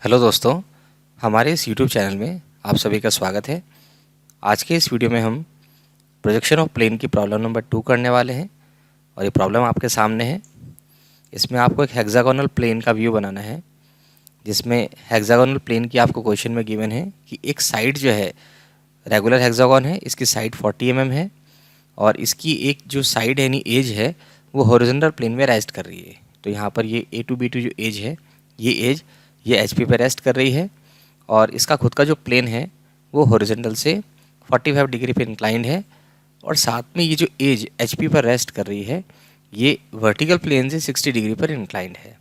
Hello दोस्तों, हमारे इस यूट्यूब चैनल में आप सभी का स्वागत है। आज के इस वीडियो में हम प्रोजेक्शन ऑफ प्लेन की प्रॉब्लम नंबर 2 करने वाले हैं और ये प्रॉब्लम आपके सामने है। इसमें आपको एक हेक्सागोनल प्लेन का व्यू बनाना है, जिसमें हेक्सागोनल प्लेन की आपको क्वेश्चन में गिवन है कि एक साइड जो है रेगुलर हेक्सागोन है, इसकी साइड 40 mm है और इसकी एक जो साइड यानी एज है वो हॉरिजॉन्टल प्लेन में रेस्ट कर रही है। तो यहाँ पर ये A to B2 जो एज है, ये एज ये HP पर रेस्ट कर रही है और इसका खुद का जो प्लेन है वो हॉरिजॉन्टल से 45 डिग्री पे इंक्लाइंड है और साथ में ये जो एज HP पर रेस्ट कर रही है ये वर्टिकल प्लेन से 60 डिग्री पर इंक्लाइंड है।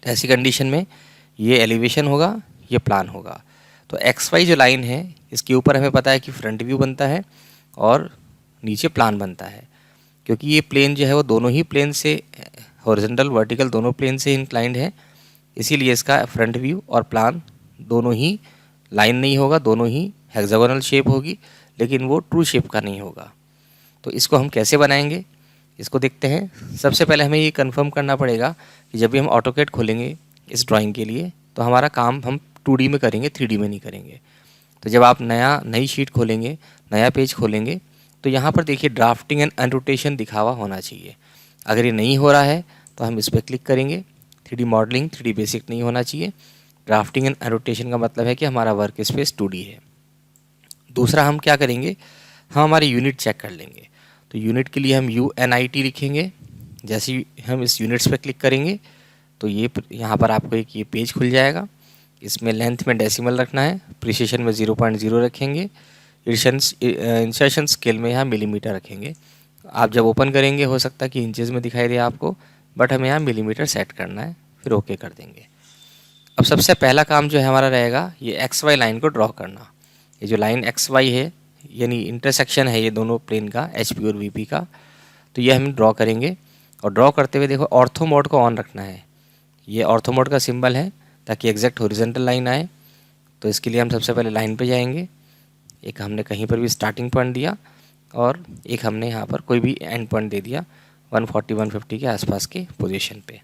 तो ऐसी कंडीशन में ये एलिवेशन होगा, ये प्लान होगा। तो XY जो लाइन है इसके ऊपर हमें पता है कि फ्रंट व्यू बनता है और नीचे प्लान बनता है, क्योंकि ये प्लेन जो है वो दोनों ही प्लेन से हॉरिजॉन्टल वर्टिकल दोनों प्लेन से इंक्लाइंड है, इसीलिए इसका फ्रंट व्यू और प्लान दोनों ही लाइन नहीं होगा, दोनों ही हेक्सागोनल शेप होगी, लेकिन वो ट्रू शेप का नहीं होगा। तो इसको हम कैसे बनाएंगे, इसको देखते हैं। सबसे पहले हमें ये कंफर्म करना पड़ेगा कि जब भी हम ऑटोकैड खोलेंगे इस ड्राइंग के लिए तो हमारा काम हम 2D में करेंगे, 3D में नहीं करेंगे। तो जब आप नई शीट खोलेंगे, नया पेज खोलेंगे, तो यहाँ पर देखिए ड्राफ्टिंग एंड अनरोटेशन दिखा हुआ होना चाहिए। अगर ये नहीं हो रहा है तो हम इस पर क्लिक करेंगे। 3D मॉडलिंग 3D बेसिक नहीं होना चाहिए। ड्राफ्टिंग एंड एनोटेशन का मतलब है कि हमारा वर्क स्पेस 2D है। दूसरा हम क्या करेंगे, हम हमारी यूनिट चेक कर लेंगे। तो यूनिट के लिए हम UNIT लिखेंगे। जैसे ही हम इस यूनिट्स पे क्लिक करेंगे तो ये यहाँ पर आपको एक ये पेज खुल जाएगा। इसमें लेंथ में डेसिमल रखना है, प्रिसिशन में 0.0 रखेंगे, इंसर्शन स्केल में यहाँ मिलीमीटर रखेंगे। आप जब ओपन करेंगे हो सकता है कि इंचेस में दिखाई दे आपको, बट हमें यहाँ मिलीमीटर सेट करना है, फिर ओके कर देंगे। अब सबसे पहला काम जो है हमारा रहेगा ये XY लाइन को ड्रॉ करना। ये जो लाइन XY है यानी इंटरसेक्शन है ये दोनों प्लेन का, HP और VP का, तो ये हम ड्रॉ करेंगे। और ड्रॉ करते हुए देखो ऑर्थो मोड को ऑन रखना है। ये ऑर्थो मोड का सिंबल है ताकि एग्जैक्ट हॉरिजॉन्टल लाइन आए। तो इसके लिए हम सबसे पहले लाइन पे जाएंगे। एक हमने कहीं पर भी स्टार्टिंग पॉइंट दिया और एक हमने यहाँ पर कोई भी एंड पॉइंट दे दिया 140-150 के आसपास के पोजीशन पे।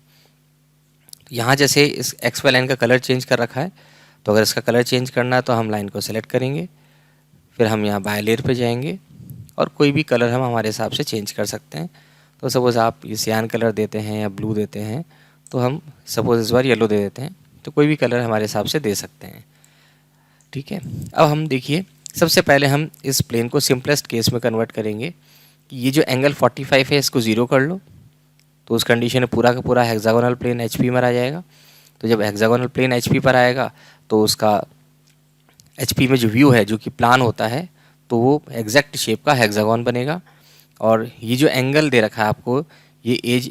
यहाँ जैसे इस XY लाइन का कलर चेंज कर रखा है, तो अगर इसका कलर चेंज करना है तो हम लाइन को सेलेक्ट करेंगे, फिर हम यहाँ बाय लेयर पे जाएंगे और कोई भी कलर हम हमारे हिसाब से चेंज कर सकते हैं। तो सपोज़ आप ये सियान कलर देते हैं या ब्लू देते हैं, तो हम सपोज़ इस बार येलो दे देते हैं, तो कोई भी कलर हमारे हिसाब से दे सकते हैं। ठीक है, अब हम देखिए सबसे पहले हम इस प्लेन को सिंपलेस्ट केस में कन्वर्ट करेंगे कि ये जो एंगल 45 है इसको 0 कर लो। तो उस कंडीशन में पूरा का पूरा हेक्सागोनल प्लेन HP पर आ जाएगा। तो जब हेक्सागोनल प्लेन HP पर आएगा तो उसका HP में जो व्यू है, जो कि प्लान होता है, तो वो एग्जैक्ट शेप का हेक्सागोन बनेगा। और ये जो एंगल दे रखा है आपको, ये एज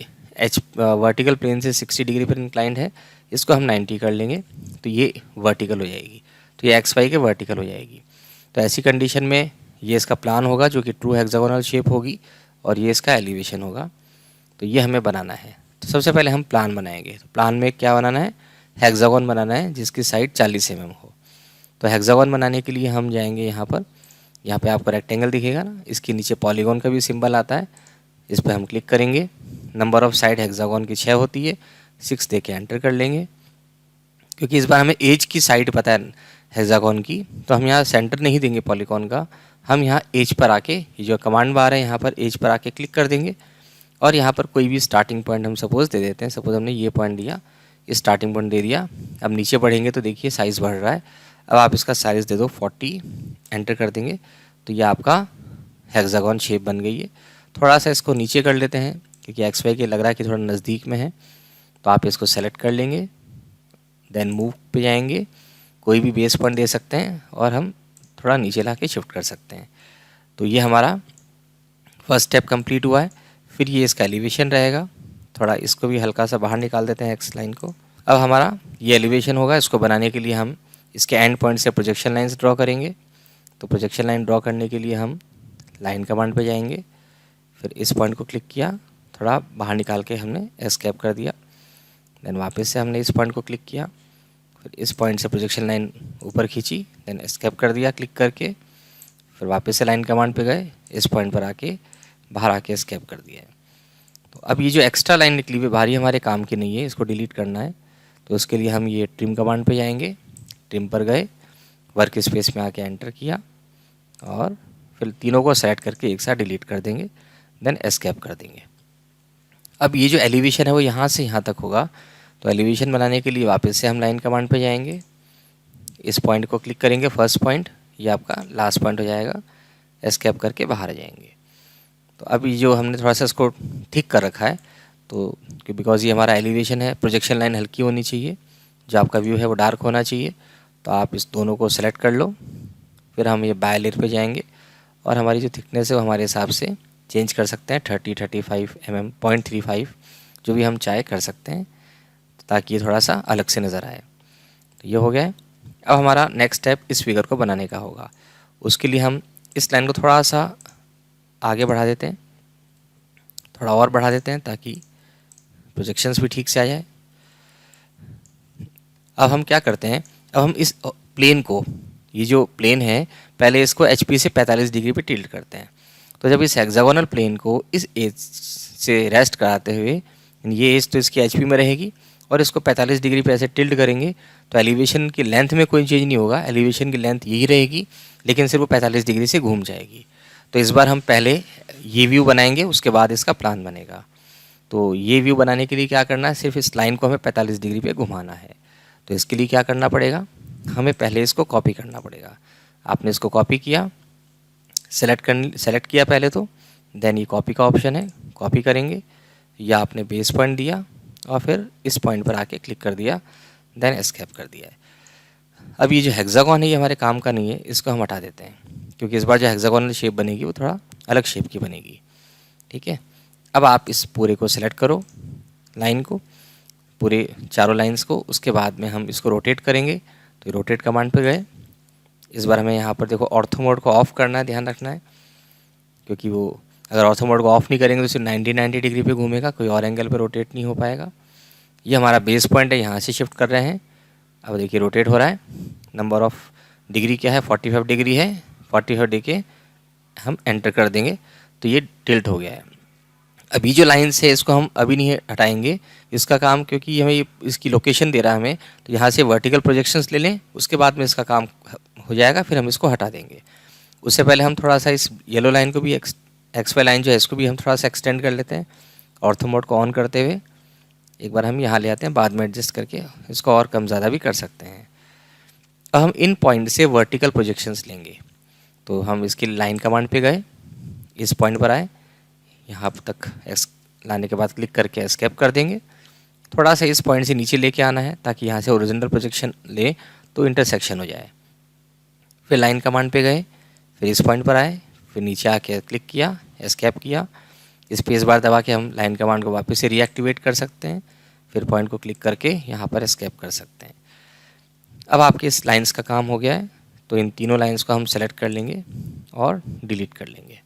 वर्टिकल प्लेन से 60 डिग्री पर इंक्लाइंड है, इसको हम 90 कर लेंगे तो ये वर्टिकल हो जाएगी। तो ये XY के वर्टिकल हो जाएगी। तो ऐसी कंडीशन में ये इसका प्लान होगा जो कि ट्रू हेक्सागोनल शेप होगी और ये इसका एलिवेशन होगा। तो ये हमें बनाना है। तो सबसे पहले हम प्लान बनाएंगे। तो प्लान में क्या बनाना है, हेक्सागोन बनाना है जिसकी साइड 40 mm हो। तो हेक्सागोन बनाने के लिए हम जाएंगे यहाँ पर, यहाँ पे आपको रेक्टेंगल दिखेगा ना, इसके नीचे पॉलीगॉन का भी सिंबल आता है, इस पर हम क्लिक करेंगे। नंबर ऑफ साइड हेक्सागोन की 6 होती है, 6 दे के एंटर कर लेंगे। क्योंकि इस बार हमें एज की साइड पता है हेक्सागोन की, तो हम यहाँ सेंटर नहीं देंगे पॉलीगॉन का, हम यहाँ एज पर आके, ये जो कमांड बार है यहाँ पर एज पर आके क्लिक कर देंगे और यहाँ पर कोई भी स्टार्टिंग पॉइंट हम सपोज़ दे देते हैं। सपोज़ हमने ये पॉइंट दिया, ये स्टार्टिंग पॉइंट दे दिया। अब नीचे बढ़ेंगे तो देखिए साइज़ बढ़ रहा है। अब आप इसका साइज़ दे दो 40, एंटर कर देंगे तो ये आपका हेक्सागोन शेप बन गई है। थोड़ा सा इसको नीचे कर लेते हैं क्योंकि XY के लग रहा है कि थोड़ा नज़दीक में है, तो आप इसको सेलेक्ट कर लेंगे, देन मूव पे जाएंगे, कोई भी बेस पॉइंट दे सकते हैं और हम थोड़ा नीचे ला के शिफ्ट कर सकते हैं। तो ये हमारा फर्स्ट स्टेप कंप्लीट हुआ है। फिर ये इसका एलिवेशन रहेगा, थोड़ा इसको भी हल्का सा बाहर निकाल देते हैं X लाइन को। अब हमारा ये एलिवेशन होगा, इसको बनाने के लिए हम इसके एंड पॉइंट से प्रोजेक्शन लाइन्स ड्रॉ करेंगे। तो प्रोजेक्शन लाइन ड्रॉ करने के लिए हम लाइन कमांड पे जाएंगे, फिर इस पॉइंट को क्लिक किया, थोड़ा बाहर निकाल के हमने एस्केप कर दिया, देन वापस से हमने इस पॉइंट को क्लिक किया, फिर इस पॉइंट से प्रोजेक्शन लाइन ऊपर खींची, देन एस्केप कर दिया क्लिक करके, फिर वापस से लाइन कमांड पे गए, इस पॉइंट पर आके बाहर आके एस्केप कर दिया है। तो अब ये जो एक्स्ट्रा लाइन निकली हुई बाहर, ये हमारे काम की नहीं है, इसको डिलीट करना है। तो उसके लिए हम ये ट्रिम कमांड पे जाएंगे, ट्रिम पर गए, वर्क स्पेस में आके एंटर किया और फिर तीनों को सेलेक्ट करके एक साथ डिलीट कर देंगे, देन एस्केप कर देंगे। अब ये जो एलिवेशन है वो यहाँ से यहाँ तक होगा, तो एलिवेशन बनाने के लिए वापस से हम लाइन कमांड पे जाएंगे, इस पॉइंट को क्लिक करेंगे, फर्स्ट पॉइंट, ये आपका लास्ट पॉइंट हो जाएगा, एस्केप करके बाहर आ जाएंगे। तो अभी जो हमने थोड़ा सा इसको ठीक कर रखा है, तो बिकॉज ये हमारा एलिवेशन है, प्रोजेक्शन लाइन हल्की होनी चाहिए, जो आपका व्यू है वो डार्क होना चाहिए, तो आप इस दोनों को सेलेक्ट कर लो। फिर हम ये बाय लेयर पे जाएंगे और हमारी जो थिकनेस है वो हमारे हिसाब से चेंज कर सकते हैं, 30-35 mm, 0.35 जो भी हम चाहे कर सकते हैं, ताकि ये थोड़ा सा अलग से नज़र आए। तो ये हो गया है। अब हमारा नेक्स्ट स्टेप इस फिगर को बनाने का होगा। उसके लिए हम इस लाइन को थोड़ा सा आगे बढ़ा देते हैं, थोड़ा और बढ़ा देते हैं ताकि प्रोजेक्शंस भी ठीक से आ जाए। अब हम क्या करते हैं, अब हम इस प्लेन को, ये जो प्लेन है, पहले इसको HP से 45 डिग्री पे टिल्ट करते हैं। तो जब इस हेक्सागोनल प्लेन को इस एज से रेस्ट कराते हुए, ये एज तो इसकी HP में रहेगी और इसको 45 डिग्री पे ऐसे टिल्ट करेंगे, तो एलिवेशन की लेंथ में कोई चेंज नहीं होगा, एलिवेशन की लेंथ यही रहेगी, लेकिन सिर्फ वो 45 डिग्री से घूम जाएगी। तो इस बार हम पहले ये व्यू बनाएंगे, उसके बाद इसका प्लान बनेगा। तो ये व्यू बनाने के लिए क्या करना है, सिर्फ इस लाइन को हमें 45 डिग्री पे घुमाना है। तो इसके लिए क्या करना पड़ेगा, हमें पहले इसको कॉपी करना पड़ेगा। आपने इसको कॉपी किया, सेलेक्ट किया पहले, तो देन ये कॉपी का ऑप्शन है, कॉपी करेंगे, या आपने बेस पॉइंट दिया और फिर इस पॉइंट पर आके क्लिक कर दिया, देन एस्केप कर दिया है। अब ये जो हेक्सागोन है ये हमारे काम का नहीं है, इसको हम हटा देते हैं, क्योंकि इस बार जो हेक्सागोनल शेप बनेगी वो थोड़ा अलग शेप की बनेगी। ठीक है, अब आप इस पूरे को सिलेक्ट करो, लाइन को, पूरे चारों लाइंस को, उसके बाद में हम इसको रोटेट करेंगे। तो रोटेट कमांड पे गए, इस बार हमें यहाँ पर देखो ऑर्थो मोड को ऑफ करना है, ध्यान रखना है, क्योंकि वो अगर ऑर्थो मोड को ऑफ नहीं करेंगे तो सिर्फ 90 डिग्री पे घूमेगा, कोई और एंगल पे रोटेट नहीं हो पाएगा। ये हमारा बेस पॉइंट है, यहाँ से शिफ्ट कर रहे हैं। अब देखिए रोटेट हो रहा है, नंबर ऑफ डिग्री क्या है, 45 डिग्री है, 45 डिग्री हम एंटर कर देंगे, तो ये टिल्ट हो गया है। अभी जो लाइन्स है इसको हम अभी नहीं हटाएंगे, इसका काम, क्योंकि हमें इसकी लोकेशन दे रहा है हमें, तो यहाँ से वर्टिकल प्रोजेक्शंस ले लें, उसके बाद में इसका काम हो जाएगा, फिर हम इसको हटा देंगे। उससे पहले हम थोड़ा सा इस येलो लाइन को भी, एक्स वाई लाइन जो है इसको भी हम थोड़ा सा एक्सटेंड कर लेते हैं, ऑर्थो मोड को ऑन करते हुए। एक बार हम यहाँ ले आते हैं, बाद में एडजस्ट करके इसको और कम ज़्यादा भी कर सकते हैं। अब हम इन पॉइंट से वर्टिकल प्रोजेक्शंस लेंगे, तो हम इसके लाइन कमांड पे गए, इस पॉइंट पर आए, यहाँ तक लाने के बाद क्लिक करके एस्केप कर देंगे। थोड़ा सा इस पॉइंट से नीचे लेके आना है ताकि यहाँ से ओरिजिनल प्रोजेक्शन ले तो इंटरसेक्शन हो जाए। फिर लाइन कमांड पे गए, फिर इस पॉइंट पर आए, फिर नीचे आके क्लिक किया, एस्केप किया, स्पेस बार दबा के हम लाइन कमांड को वापस से रीएक्टिवेट कर सकते हैं, फिर पॉइंट को क्लिक करके यहाँ पर एस्केप कर सकते हैं। अब आपके इस लाइन्स का काम हो गया है, तो इन तीनों लाइन्स को हम सेलेक्ट कर लेंगे और डिलीट कर लेंगे।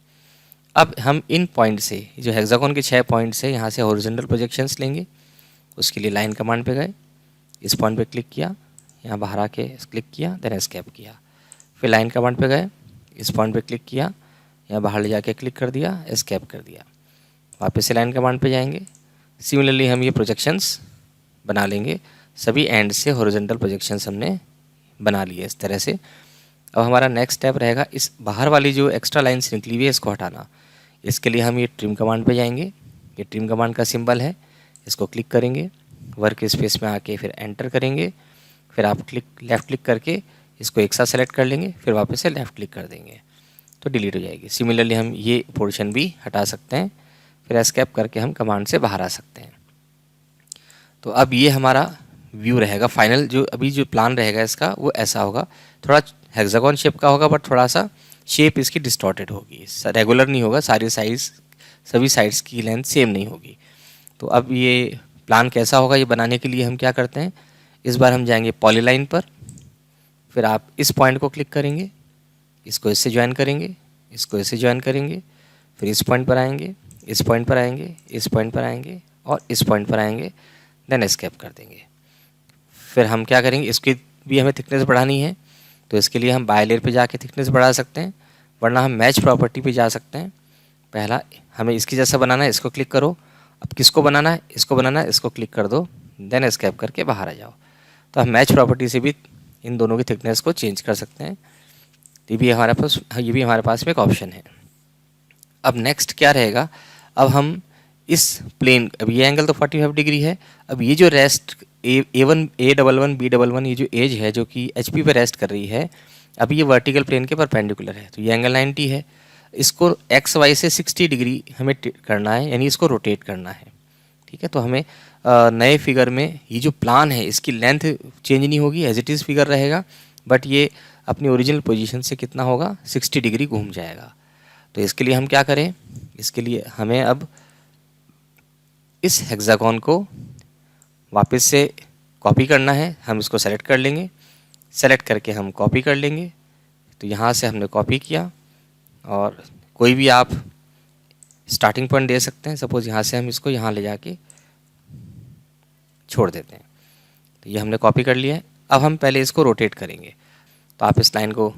अब हम इन पॉइंट से, जो हेक्सागोन के 6 पॉइंट से, यहाँ से हॉरिजॉन्टल प्रोजेक्शंस लेंगे। उसके लिए लाइन कमांड पे गए, इस पॉइंट पे क्लिक किया, यहाँ बाहर आके क्लिक किया, देन एस्केप किया। फिर लाइन कमांड पे गए, इस पॉइंट पे क्लिक किया, यहाँ बाहर ले जाके क्लिक कर दिया, एस्केप कर दिया। वापस से लाइन कमांड पे जाएंगे। सिमिलरली हम ये प्रोजेक्शंस बना लेंगे, सभी एंड से हॉरिजॉन्टल प्रोजेक्शंस हमने बना लिए इस तरह से। अब हमारा नेक्स्ट स्टेप रहेगा इस बाहर वाली जो एक्स्ट्रा लाइन्स निकली हुई है इसको हटाना। इसके लिए हम ये ट्रिम कमांड पे जाएंगे, ये ट्रिम कमांड का सिंबल है, इसको क्लिक करेंगे, वर्क स्पेस में आके फिर एंटर करेंगे, फिर आप लेफ़्ट क्लिक करके इसको एक साथ सेलेक्ट कर लेंगे, फिर वापस से लेफ़्ट क्लिक कर देंगे तो डिलीट हो जाएगी। सिमिलरली हम ये पोर्शन भी हटा सकते हैं, फिर एस्केप करके हम कमांड से बाहर आ सकते हैं। तो अब ये हमारा व्यू रहेगा फाइनल, जो अभी जो प्लान रहेगा इसका वो ऐसा होगा, थोड़ा हेक्सागोन शेप का होगा, बट थोड़ा सा शेप इसकी डिस्टॉर्टेड होगी, रेगुलर नहीं होगा, सभी साइड्स की लेंथ सेम नहीं होगी। तो अब ये प्लान कैसा होगा, ये बनाने के लिए हम क्या करते हैं, इस बार हम जाएंगे पॉलीलाइन पर, फिर आप इस पॉइंट को क्लिक करेंगे, इसको इससे ज्वाइन करेंगे, इसको इससे ज्वाइन करेंगे, फिर इस पॉइंट पर आएंगे, इस पॉइंट पर आएंगे, इस पॉइंट पर आएंगे और इस पॉइंट पर आएंगे, देन एस्केप कर देंगे। फिर हम क्या करेंगे, इसकी भी हमें थिकनेस बढ़ानी है, तो इसके लिए हम बाय लेयर पे जाके थिकनेस बढ़ा सकते हैं, वरना हम मैच प्रॉपर्टी पे जा सकते हैं। पहला हमें इसकी जैसा बनाना है, इसको क्लिक करो। अब किसको बनाना है, इसको बनाना है, इसको क्लिक कर दो, देन एस्केप करके बाहर आ जाओ। तो हम मैच प्रॉपर्टी से भी इन दोनों की थिकनेस को चेंज कर सकते हैं। ये भी हमारे पास में एक ऑप्शन है। अब नेक्स्ट क्या रहेगा, अब हम इस प्लेन, अब ये एंगल तो 45 डिग्री है, अब ये जो रेस्ट A1 A11 B11 ये जो एज है जो कि HP पे रेस्ट कर रही है, अब ये वर्टिकल प्लेन के परपेंडिकुलर है, तो ये एंगल 90 है। इसको XY से 60 डिग्री हमें करना है, यानी इसको रोटेट करना है। ठीक है, तो हमें नए फिगर में ये जो प्लान है इसकी लेंथ चेंज नहीं होगी, एज इट इज़ फिगर रहेगा, बट ये अपनी ओरिजिनल पोजीशन से कितना होगा, 60 डिग्री घूम जाएगा। तो इसके लिए हम क्या करें, इसके लिए हमें अब इस हेक्सागोन को वापस से कॉपी करना है। हम इसको सेलेक्ट कर लेंगे, सेलेक्ट करके हम कॉपी कर लेंगे। तो यहाँ से हमने कॉपी किया और कोई भी आप स्टार्टिंग पॉइंट दे सकते हैं। सपोज़ यहाँ से हम इसको यहाँ ले जाके छोड़ देते हैं। तो ये हमने कॉपी कर लिया है। अब हम पहले इसको रोटेट करेंगे। तो आप इस लाइन को,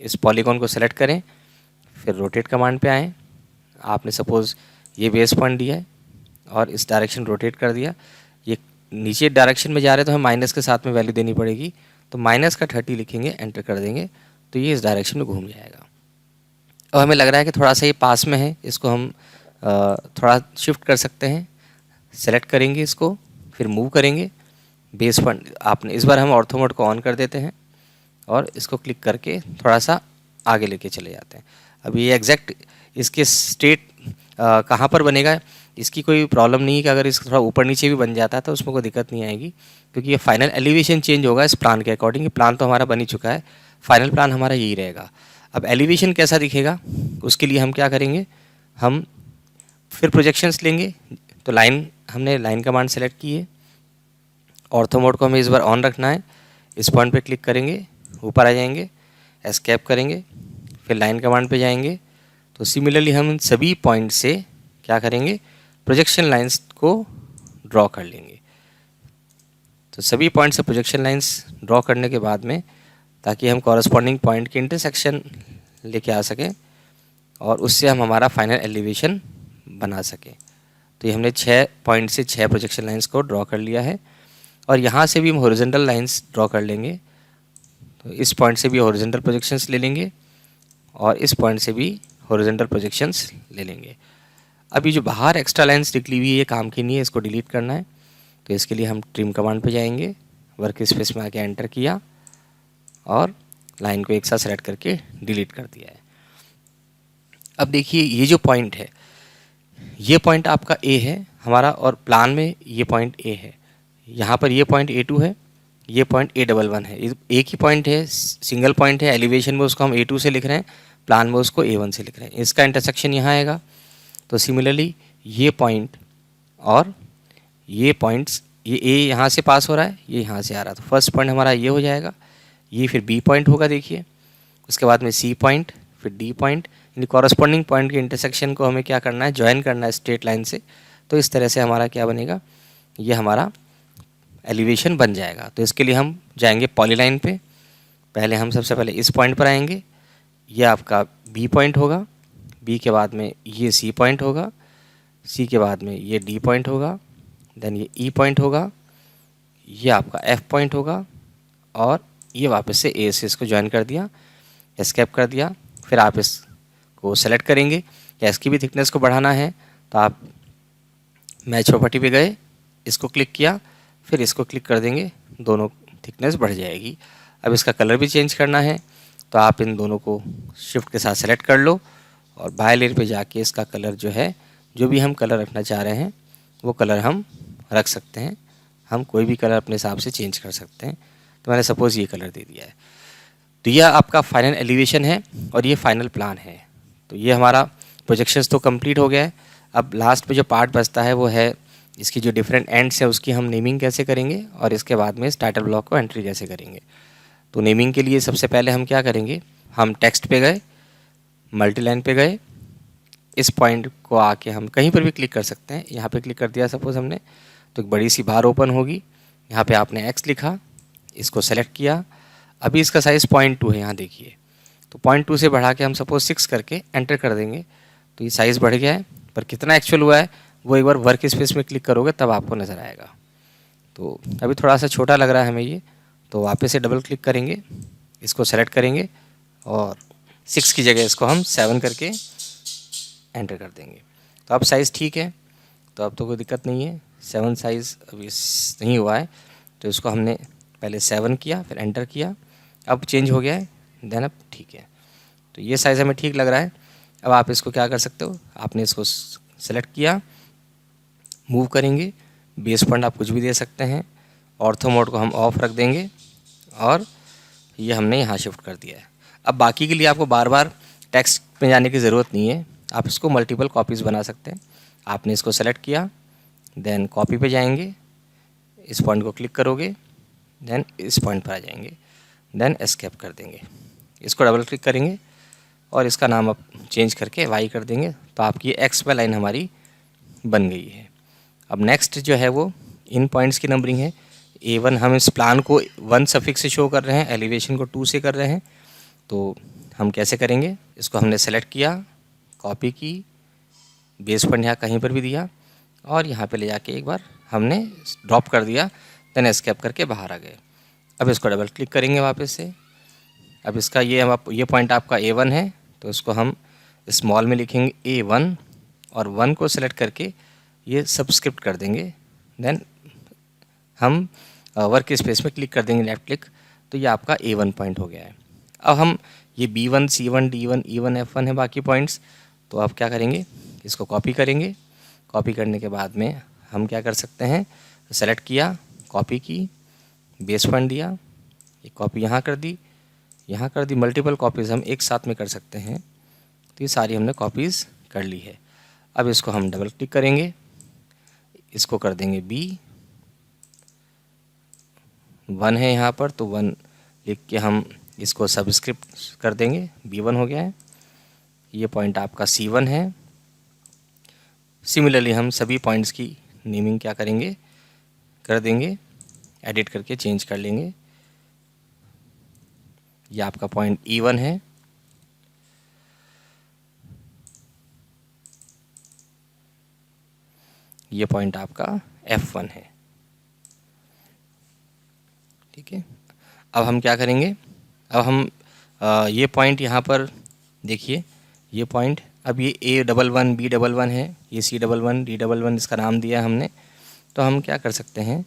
इस पॉलीगॉन को सेलेक्ट करें, फिर रोटेट कमांड पे आएँ। आपने सपोज़ ये बेस पॉइंट दिया है और इस डायरेक्शन रोटेट कर दिया। ये नीचे डायरेक्शन में जा रहे हैं तो हमें माइनस के साथ में वैल्यू देनी पड़ेगी। तो माइनस का 30 लिखेंगे, एंटर कर देंगे, तो ये इस डायरेक्शन में घूम जाएगा। अब हमें लग रहा है कि थोड़ा सा ये पास में है, इसको हम थोड़ा शिफ्ट कर सकते हैं। सेलेक्ट करेंगे इसको, फिर मूव करेंगे। बेस पॉइंट आपने इस बार हम ऑर्थो मोड को ऑन कर देते हैं और इसको क्लिक करके थोड़ा सा आगे लेके चले जाते हैं। अब ये एग्जैक्ट इसके स्टेट कहाँ पर बनेगा इसकी कोई प्रॉब्लम नहीं है कि अगर इसको थोड़ा ऊपर नीचे भी बन जाता है तो उसमें कोई दिक्कत नहीं आएगी, क्योंकि ये फाइनल एलिवेशन चेंज होगा इस प्लान के अकॉर्डिंग। ये प्लान तो हमारा बन ही चुका है, फाइनल प्लान हमारा यही रहेगा। अब एलिवेशन कैसा दिखेगा उसके लिए हम क्या करेंगे, हम फिर प्रोजेक्शंस लेंगे। तो लाइन, हमने लाइन कमांड सेलेक्ट की है, ऑर्थो मोड को हमें इस बार ऑन रखना है। इस पॉइंट पे क्लिक करेंगे, ऊपर आ जाएंगे, एस्केप करेंगे, फिर लाइन कमांड पे जाएंगे। तो सिमिलरली हम इन सभी पॉइंट से क्या करेंगे, प्रोजेक्शन लाइंस को ड्रॉ कर लेंगे। तो सभी पॉइंट से प्रोजेक्शन लाइंस ड्रॉ करने के बाद में, ताकि हम कॉरस्पॉन्डिंग पॉइंट के इंटरसेक्शन लेके आ सकें और उससे हम हमारा फाइनल एलिवेशन बना सकें। तो ये हमने 6 पॉइंट से 6 प्रोजेक्शन लाइंस को ड्रॉ कर लिया है और यहाँ से भी हम हॉरिजॉन्टल लाइंस ड्रॉ कर लेंगे। तो इस पॉइंट से भी हॉरिजॉन्टल प्रोजेक्शंस ले लेंगे और इस पॉइंट से भी हॉरिजॉन्टल प्रोजेक्शंस ले लेंगे। अभी जो बाहर एक्स्ट्रा लाइंस निकली हुई है ये काम की नहीं है, इसको डिलीट करना है। तो इसके लिए हम ट्रिम कमांड पे जाएंगे, वर्क स्पेस में आके एंटर किया और लाइन को एक साथ सेलेक्ट करके डिलीट कर दिया है। अब देखिए ये जो पॉइंट है, ये पॉइंट आपका ए है हमारा और प्लान में ये पॉइंट ए है। यहाँ पर ये पॉइंट A2 है, ये पॉइंट A11 है। एक ही पॉइंट है, सिंगल पॉइंट है। एलिवेशन में उसको हम A2 से लिख रहे हैं, प्लान में उसको A1 से लिख रहे हैं। इसका इंटरसेक्शन यहाँ आएगा। तो सिमिलरली ये पॉइंट और ये पॉइंट्स, ये ए यहाँ से पास हो रहा है, ये यहाँ से आ रहा है। तो फर्स्ट पॉइंट हमारा ये हो जाएगा, ये फिर बी पॉइंट होगा देखिए, उसके बाद में सी पॉइंट, फिर डी पॉइंट। यानी कॉरस्पॉन्डिंग पॉइंट के इंटरसेक्शन को हमें क्या करना है, ज्वाइन करना है स्ट्रेट लाइन से। तो इस तरह से हमारा क्या बनेगा, ये हमारा एलिवेशन बन जाएगा। तो इसके लिए हम जाएंगे पॉलीलाइन पे। पहले हम सबसे पहले इस पॉइंट पर आएंगे, ये आपका बी पॉइंट होगा, बी के बाद में ये सी पॉइंट होगा, सी के बाद में ये डी पॉइंट होगा, देन ये ई पॉइंट होगा, ये आपका एफ पॉइंट होगा और ये वापस से ए से इसको ज्वाइन कर दिया, एस्केप कर दिया। फिर आप इसको सेलेक्ट करेंगे या इसकी भी थिकनेस को बढ़ाना है तो आप मैच प्रॉपर्टी पे गए, इसको क्लिक किया, फिर इसको क्लिक कर देंगे, दोनों थिकनेस बढ़ जाएगी। अब इसका कलर भी चेंज करना है तो आप इन दोनों को शिफ्ट के साथ सेलेक्ट कर लो और बाय लेयर पे जाके इसका कलर जो है, जो भी हम कलर रखना चाह रहे हैं वो कलर हम रख सकते हैं। हम कोई भी कलर अपने हिसाब से चेंज कर सकते हैं। तो मैंने सपोज़ ये कलर दे दिया है। तो यह आपका फाइनल एलिवेशन है और ये फाइनल प्लान है। तो ये हमारा प्रोजेक्शंस तो कंप्लीट हो गया है। अब लास्ट में जो पार्ट बचता है वो है इसकी जो डिफरेंट एंड्स है उसकी हम नेमिंग कैसे करेंगे और इसके बाद में इस टाइटल ब्लॉक को एंट्री कैसे करेंगे। तो नेमिंग के लिए सबसे पहले हम क्या करेंगे, हम टेक्स्ट पे गए, मल्टीलाइन पे गए, इस पॉइंट को आके हम कहीं पर भी क्लिक कर सकते हैं। यहाँ पे क्लिक कर दिया सपोज़ हमने, तो एक बड़ी सी बार ओपन होगी। यहाँ पे आपने x लिखा, इसको सेलेक्ट किया। अभी इसका साइज़ 0.2 है, यहाँ देखिए। तो 0.2 से बढ़ा के हम सपोज 6 करके एंटर कर देंगे तो ये साइज़ बढ़ गया है। पर कितना एक्चुअल हुआ है वो एक बार वर्क स्पेस में क्लिक करोगे तब आपको नज़र आएगा। तो अभी थोड़ा सा छोटा लग रहा है हमें ये, तो वापस से डबल क्लिक करेंगे, इसको सेलेक्ट करेंगे और 6 की जगह इसको हम 7 करके एंटर कर देंगे। तो अब साइज़ ठीक है, तो अब तो कोई दिक्कत नहीं है। 7 साइज़ अभी नहीं हुआ है, तो इसको हमने पहले 7 किया, फिर एंटर किया, अब चेंज हो गया है, देन अब ठीक है। तो ये साइज़ हमें ठीक लग रहा है। अब आप इसको क्या कर सकते हो, आपने इसको सेलेक्ट किया, मूव करेंगे, बेस पॉइंट आप कुछ भी दे सकते हैं, ऑर्थो मोड को हम ऑफ रख देंगे और ये हमने यहाँ शिफ्ट कर दिया है। अब बाकी के लिए आपको बार बार टेक्स्ट में जाने की ज़रूरत नहीं है, आप इसको मल्टीपल कॉपीज़ बना सकते हैं। आपने इसको सेलेक्ट किया, देन कॉपी पे जाएंगे, इस पॉइंट को क्लिक करोगे, देन इस पॉइंट पर आ जाएंगे, देन एस्केप कर देंगे, इसको डबल क्लिक करेंगे और इसका नाम आप चेंज करके वाई कर देंगे। तो आपकी एक्स वाई लाइन हमारी बन गई है। अब नेक्स्ट जो है वो इन पॉइंट्स की नंबरिंग है। A1 हम इस प्लान को 1 सफिक्स से शो कर रहे हैं, एलिवेशन को 2 से कर रहे हैं। तो हम कैसे करेंगे, इसको हमने सेलेक्ट किया, कॉपी की, बेस पॉइंट यहाँ कहीं पर भी दिया और यहाँ पे ले जाके एक बार हमने ड्रॉप कर दिया, देन एस्केप करके बाहर आ गए। अब इसको डबल क्लिक करेंगे वापस से। अब इसका ये पॉइंट आपका A1 है, तो इसको हम स्मॉल में लिखेंगे A1 और 1 को सेलेक्ट करके ये सबस्क्रिप्ट कर देंगे, देन हम वर्क स्पेस में क्लिक कर देंगे, लेफ़्ट क्लिक, तो ये आपका A1 पॉइंट हो गया है। अब हम ये B1, C1, D1, E1, F1 है बाकी पॉइंट्स, तो आप क्या करेंगे, इसको कॉपी करेंगे। कॉपी करने के बाद में हम क्या कर सकते हैं, सेलेक्ट किया, कॉपी की, बेस पॉइंट दिया, ये कॉपी यहाँ कर दी, यहाँ कर दी, मल्टीपल कॉपीज़ हम एक साथ में कर सकते हैं। तो ये सारी हमने कॉपीज़ कर ली है। अब इसको हम डबल क्लिक करेंगे, इसको कर देंगे B1 है यहाँ पर, तो 1 लिख के हम इसको सबस्क्रिप्ट कर देंगे, B1 हो गया है। ये पॉइंट आपका C1 है। सिमिलरली हम सभी पॉइंट्स की नेमिंग क्या करेंगे, कर देंगे, एडिट करके चेंज कर लेंगे। ये आपका पॉइंट E1 है, ये पॉइंट आपका F1 है। ठीक है, अब हम क्या करेंगे, अब हम ये पॉइंट यहाँ पर देखिए, ये पॉइंट, अब ये A11 B11 है, ये C11 D11 इसका नाम दिया हमने। तो हम क्या कर सकते हैं,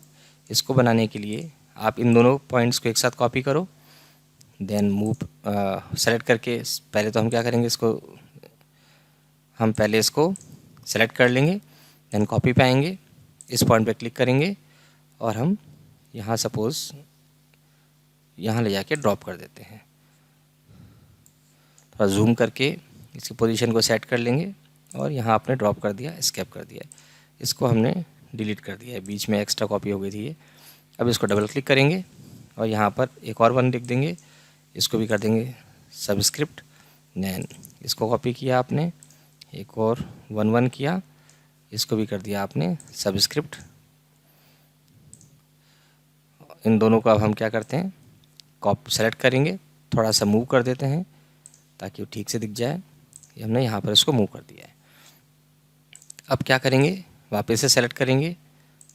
इसको बनाने के लिए आप इन दोनों पॉइंट्स को एक साथ कॉपी करो, देन मूव सेलेक्ट करके पहले तो हम क्या करेंगे, हम पहले इसको सेलेक्ट कर लेंगे, देन कॉपी पे आएंगे, इस पॉइंट पे क्लिक करेंगे और हम यहाँ सपोज़ यहाँ ले जाके ड्रॉप कर देते हैं। थोड़ा जूम करके इसकी पोजीशन को सेट कर लेंगे और यहाँ आपने ड्रॉप कर दिया, एस्केप कर दिया, इसको हमने डिलीट कर दिया है, बीच में एक्स्ट्रा कॉपी हो गई थी ये। अब इसको डबल क्लिक करेंगे और यहाँ पर एक और 1 लिख देंगे, इसको भी कर देंगे सबस्क्रिप्ट, देन इसको कॉपी किया आपने, एक और 1 किया, इसको भी कर दिया आपने सबस्क्रिप्ट। इन दोनों को अब हम क्या करते हैं, सेलेक्ट करेंगे, थोड़ा सा मूव कर देते हैं ताकि वो ठीक से दिख जाए। ये हमने यहाँ पर इसको मूव कर दिया है। अब क्या करेंगे, वापस से सेलेक्ट करेंगे,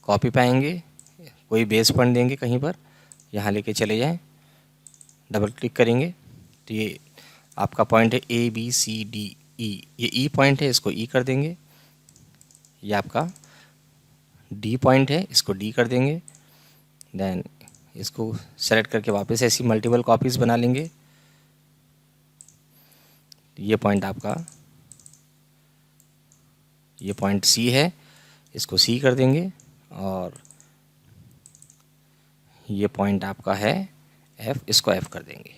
कॉपी पाएंगे, कोई बेस पॉइंट देंगे कहीं पर, यहाँ लेके चले जाएं, डबल क्लिक करेंगे, तो ये आपका पॉइंट है ABCDE, ये E पॉइंट है, इसको E कर देंगे। ये आपका D पॉइंट है, इसको D कर देंगे, देन इसको सेलेक्ट करके वापस ऐसी मल्टीपल कॉपीज़ बना लेंगे। ये पॉइंट आपका, ये पॉइंट C है, इसको C कर देंगे और ये पॉइंट आपका है F, इसको F कर देंगे।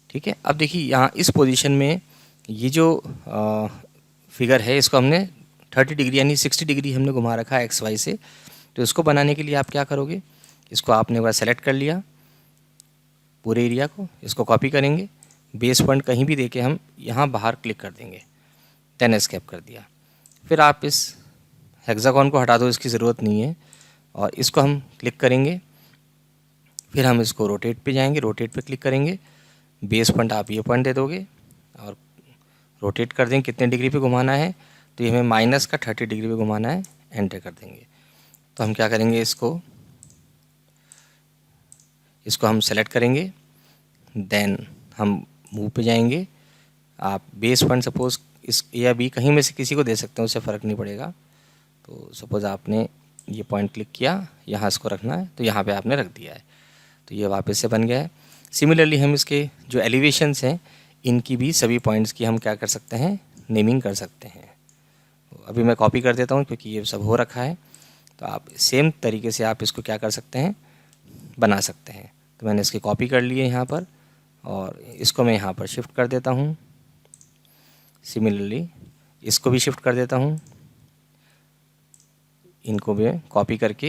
ठीक है, अब देखिए यहाँ इस पोजीशन में ये जो फिगर है, इसको हमने 30 डिग्री यानी 60 डिग्री हमने घुमा रखा है XY से। तो इसको बनाने के लिए आप क्या करोगे, इसको आपने एक बार सेलेक्ट कर लिया पूरे एरिया को, इसको कॉपी करेंगे, बेस पॉइंट कहीं भी देके हम यहाँ बाहर क्लिक कर देंगे, देन एस्केप कर दिया। फिर आप इस हेक्सागोन को हटा दो, इसकी ज़रूरत नहीं है, और इसको हम क्लिक करेंगे, फिर हम इसको रोटेट पे जाएंगे, रोटेट पे क्लिक करेंगे, बेस पॉइंट आप ये पॉइंट दे दोगे और रोटेट कर देंगे, कितने डिग्री पे घुमाना है, तो ये हमें माइनस का 30 डिग्री पे घुमाना है, एंटर कर देंगे। तो हम क्या करेंगे, इसको हम सेलेक्ट करेंगे, देन हम मूव पे जाएंगे। आप बेस पॉइंट सपोज़ इस या बी कहीं में से किसी को दे सकते हैं, उससे फ़र्क नहीं पड़ेगा। तो सपोज़ आपने ये पॉइंट क्लिक किया, यहाँ इसको रखना है, तो यहाँ पे आपने रख दिया है, तो ये वापस से बन गया है। सिमिलरली हम इसके जो एलिवेशंस हैं, इनकी भी सभी पॉइंट्स की हम क्या कर सकते हैं, नेमिंग कर सकते हैं। अभी मैं कॉपी कर देता हूँ क्योंकि ये सब हो रखा है। तो आप सेम तरीके से आप इसको क्या कर सकते हैं, बना सकते हैं। तो मैंने इसकी कॉपी कर ली है यहाँ पर, और इसको मैं यहाँ पर शिफ्ट कर देता हूँ। सिमिलरली इसको भी शिफ्ट कर देता हूँ, इनको भी कॉपी करके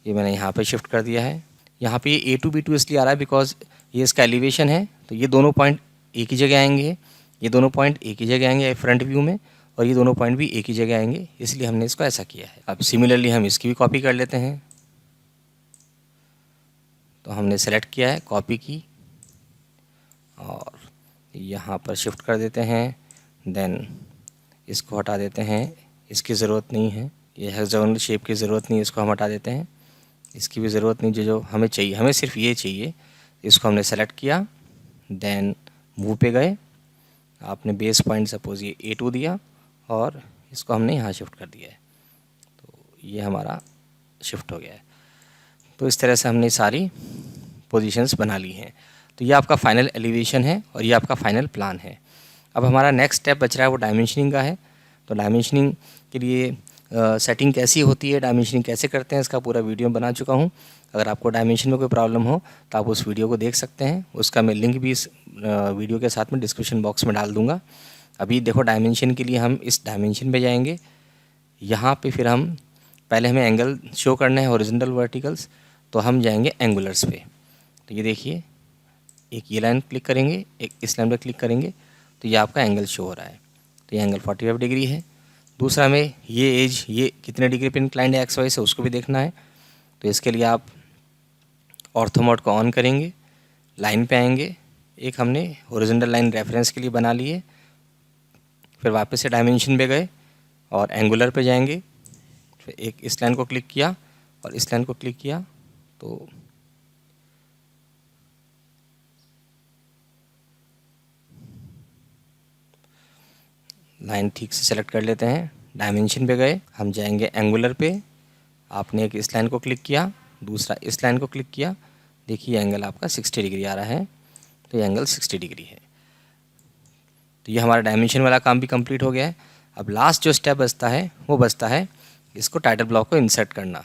ये मैंने यहाँ पे शिफ्ट कर दिया है। यहाँ पे ये A2 B2 इसलिए आ रहा है बिकॉज ये इसका एलिवेशन है, तो ये दोनों पॉइंट एक ही जगह आएंगे, ये दोनों पॉइंट एक ही जगह आएंगे फ्रंट व्यू में, और ये दोनों पॉइंट भी एक ही जगह आएंगे, इसलिए हमने इसको ऐसा किया है। अब सिमिलरली हम इसकी भी कॉपी कर लेते हैं। तो हमने सेलेक्ट किया है, कॉपी की, और यहाँ पर शिफ्ट कर देते हैं, देन इसको हटा देते हैं, इसकी ज़रूरत नहीं है, ये हेक्सागोनल शेप की ज़रूरत नहीं है, इसको हम हटा देते हैं। इसकी भी ज़रूरत नहीं, जो हमें चाहिए, हमें सिर्फ ये चाहिए। इसको हमने सेलेक्ट किया, देन मूव पे गए, आपने बेस पॉइंट सपोज़ ये A2 दिया, और इसको हमने यहाँ शिफ्ट कर दिया है, तो ये हमारा शिफ्ट हो गया है। तो इस तरह से हमने सारी पोजीशंस बना ली हैं। तो ये आपका फाइनल एलिवेशन है और ये आपका फाइनल प्लान है। अब हमारा नेक्स्ट स्टेप बच रहा है वो डायमेंशनिंग का है। तो डायमेंशनिंग के लिए सेटिंग कैसी होती है, डायमेंशनिंग कैसे करते हैं, इसका पूरा वीडियो बना चुका हूँ। अगर आपको डायमेंशन में कोई प्रॉब्लम हो तो आप उस वीडियो को देख सकते हैं, उसका मैं लिंक भी इस वीडियो के साथ में डिस्क्रिप्शन बॉक्स में डाल दूँगा। अभी देखो डायमेंशन के लिए हम इस डायमेंशन पे जाएंगे, यहाँ पे फिर हम पहले हमें एंगल शो करना है, हॉरिजॉन्टल वर्टिकल्स, तो हम जाएंगे एंगुलर्स पे। तो ये देखिए, एक ये लाइन क्लिक करेंगे, एक इस लाइन पर क्लिक करेंगे, तो ये आपका एंगल शो हो रहा है। तो ये एंगल 45 डिग्री है। दूसरा में ये एज ये कितने डिग्री पे इंक्लाइंड है एक्स वाई से, उसको भी देखना है। तो इसके लिए आप ऑर्थो मोड को ऑन करेंगे, लाइन पे आएंगे, एक हमने हॉरिजॉन्टल लाइन रेफरेंस के लिए बना ली है। फिर वापस से डायमेंशन पे गए और एंगुलर पे जाएंगे, फिर एक इस लाइन को क्लिक किया और इस लाइन को क्लिक किया, तो लाइन ठीक से सेलेक्ट कर लेते हैं। डायमेंशन पे गए, हम जाएंगे एंगुलर पे, आपने एक इस लाइन को क्लिक किया, दूसरा इस लाइन को क्लिक किया, देखिए एंगल आपका 60 डिग्री आ रहा है। तो ये एंगल 60 डिग्री है। तो ये हमारा डायमेंशन वाला काम भी कंप्लीट हो गया है। अब लास्ट जो स्टेप बचता है वो बचता है इसको टाइटल ब्लॉक को इंसर्ट करना।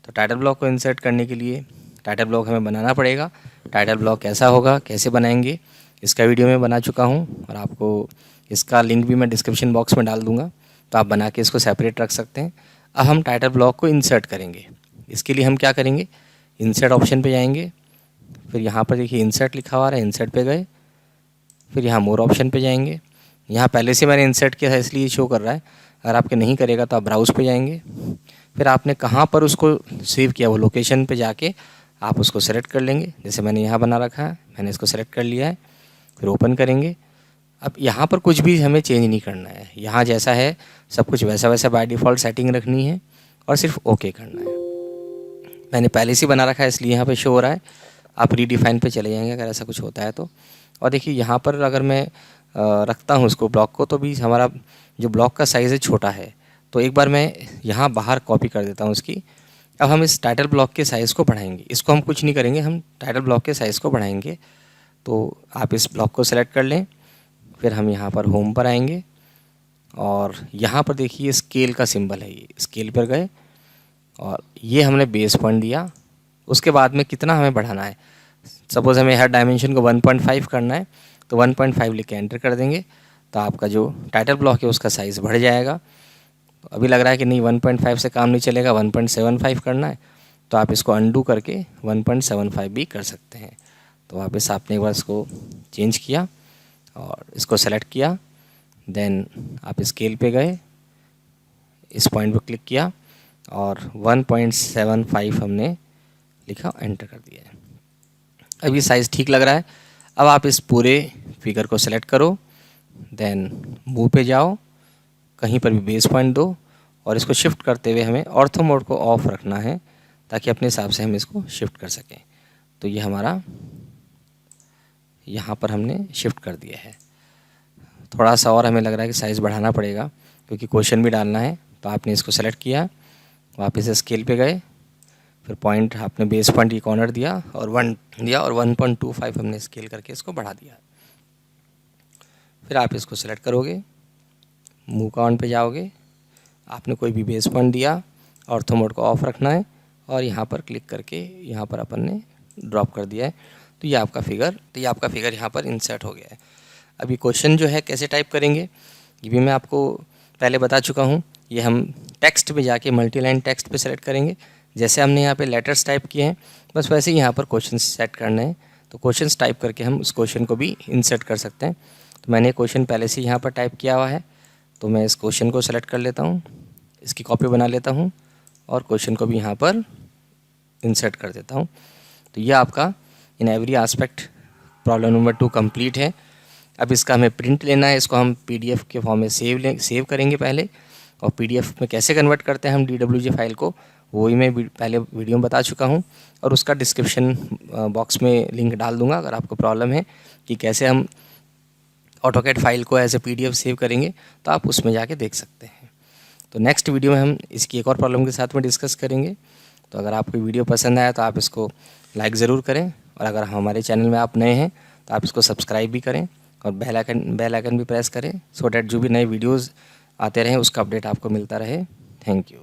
तो टाइटल ब्लॉक को इंसर्ट करने के लिए टाइटल ब्लॉक हमें बनाना पड़ेगा। टाइटल ब्लॉक कैसा होगा, कैसे बनाएंगे, इसका वीडियो मैं बना चुका हूँ और आपको इसका लिंक भी मैं डिस्क्रिप्शन बॉक्स में डाल दूँगा, तो आप बना के इसको सेपरेट रख सकते हैं। अब हम टाइटल ब्लॉक को इंसर्ट करेंगे। इसके लिए हम क्या करेंगे, इंसर्ट ऑप्शन पे जाएंगे, फिर यहाँ पर देखिए इंसर्ट लिखा हुआ है, इंसर्ट पे गए, फिर यहाँ मोर ऑप्शन पे जाएंगे। यहाँ पहले से मैंने इंसर्ट किया है इसलिए शो कर रहा है, अगर आपके नहीं करेगा तो आप ब्राउज़ पे जाएंगे, फिर आपने कहाँ पर उसको सेव किया वो लोकेशन पे जाके आप उसको सेलेक्ट कर लेंगे। जैसे मैंने यहाँ बना रखा है, मैंने इसको सेलेक्ट कर लिया है, फिर ओपन करेंगे। अब यहाँ पर कुछ भी हमें चेंज नहीं करना है, यहाँ जैसा है सब कुछ वैसा वैसा बाय डिफ़ॉल्ट सेटिंग रखनी है और सिर्फ ओके करना है। मैंने पहले से बना रखा है इसलिए यहाँ पे शो हो रहा है, आप रीडिफाइन पे चले जाएंगे अगर ऐसा कुछ होता है तो। और देखिए यहाँ पर अगर मैं रखता हूँ उसको ब्लॉक को, तो भी हमारा जो ब्लॉक का साइज़ है छोटा है। तो एक बार मैं यहाँ बाहर कॉपी कर देता हूँ इसकी। अब हम इस टाइटल ब्लॉक के साइज़ को बढ़ाएंगे, इसको हम कुछ नहीं करेंगे, हम टाइटल ब्लॉक के साइज़ को बढ़ाएंगे। तो आप इस ब्लॉक को सेलेक्ट कर लें, फिर हम यहाँ पर होम पर आएंगे और यहाँ पर देखिए स्केल का सिंबल है, ये स्केल पर गए और ये हमने बेस पॉइंट दिया। उसके बाद में कितना हमें बढ़ाना है, सपोज़ हमें हर डायमेंशन को 1.5 करना है, तो 1.5 लिख के एंटर कर देंगे, तो आपका जो टाइटल ब्लॉक है उसका साइज़ बढ़ जाएगा। तो अभी लग रहा है कि नहीं 1.5 से काम नहीं चलेगा, 1.75 करना है, तो आप इसको अंडू करके 1.75 भी कर सकते हैं। तो वापस आपने एक बार इसको चेंज किया और इसको सेलेक्ट किया, देन आप स्केल पे गए, इस पॉइंट पर क्लिक किया और 1.75 हमने लिखा, एंटर कर दिया है। अब ये साइज़ ठीक लग रहा है। अब आप इस पूरे फिगर को सेलेक्ट करो, देन मूव पे जाओ, कहीं पर भी बेस पॉइंट दो और इसको शिफ्ट करते हुए हमें ऑर्थो मोड को ऑफ रखना है ताकि अपने हिसाब से हम इसको शिफ्ट कर सकें। तो ये हमारा यहाँ पर हमने शिफ्ट कर दिया है। थोड़ा सा और हमें लग रहा है कि साइज़ बढ़ाना पड़ेगा क्योंकि क्वेश्चन भी डालना है। तो आपने इसको सेलेक्ट किया, वापस स्केल पे गए, फिर पॉइंट आपने बेस पॉइंट की कॉर्नर दिया और 1 दिया और 1.25 हमने स्केल करके इसको बढ़ा दिया। फिर आप इसको सेलेक्ट करोगे, मूव काउंट पे जाओगे, आपने कोई भी बेस पॉइंट दिया, ऑर्थो मोड को ऑफ रखना है और यहाँ पर क्लिक करके यहाँ पर अपन ने ड्रॉप कर दिया है। तो ये आपका फिगर यहाँ पर इंसर्ट हो गया है। अब ये क्वेश्चन जो है कैसे टाइप करेंगे ये भी मैं आपको पहले बता चुका हूँ। ये हम टेक्स्ट पे जाके मल्टी लाइन टेक्स्ट पे सेलेक्ट करेंगे। जैसे हमने यहाँ पे लेटर्स टाइप किए हैं बस वैसे ही यहाँ पर क्वेश्चन सेट करने हैं। तो क्वेश्चन टाइप करके हम उस क्वेश्चन को भी इंसर्ट कर सकते हैं। तो मैंने क्वेश्चन पहले से यहाँ पर टाइप किया हुआ है, तो मैं इस क्वेश्चन को सेलेक्ट कर लेता हूँ, इसकी कॉपी बना लेता हूँ और क्वेश्चन को भी यहाँ पर इंसर्ट कर देता हूँ। तो ये आपका in every aspect problem number 2 complete है। अब इसका हमें प्रिंट लेना है, इसको हम PDF के फॉर्म में सेव करेंगे पहले, और PDF में कैसे कन्वर्ट करते हैं हम DWG फाइल को वही मैं पहले वीडियो में बता चुका हूँ और उसका डिस्क्रिप्शन बॉक्स में लिंक डाल दूँगा। अगर आपको प्रॉब्लम है कि कैसे हम ऑटोकैड फाइल को एज ए PDF सेव करेंगे तो आप उसमें जाके देख सकते हैं। तो नेक्स्ट वीडियो में हम इसकी एक और प्रॉब्लम के साथ में डिस्कस करेंगे। तो अगर आपको वीडियो पसंद आया तो आप इसको लाइक ज़रूर करें, और अगर हमारे चैनल में आप नए हैं तो आप इसको सब्सक्राइब भी करें और बेल आइकन भी प्रेस करें, सो डैट जो भी नए वीडियोज़ आते रहें उसका अपडेट आपको मिलता रहे। Thank you.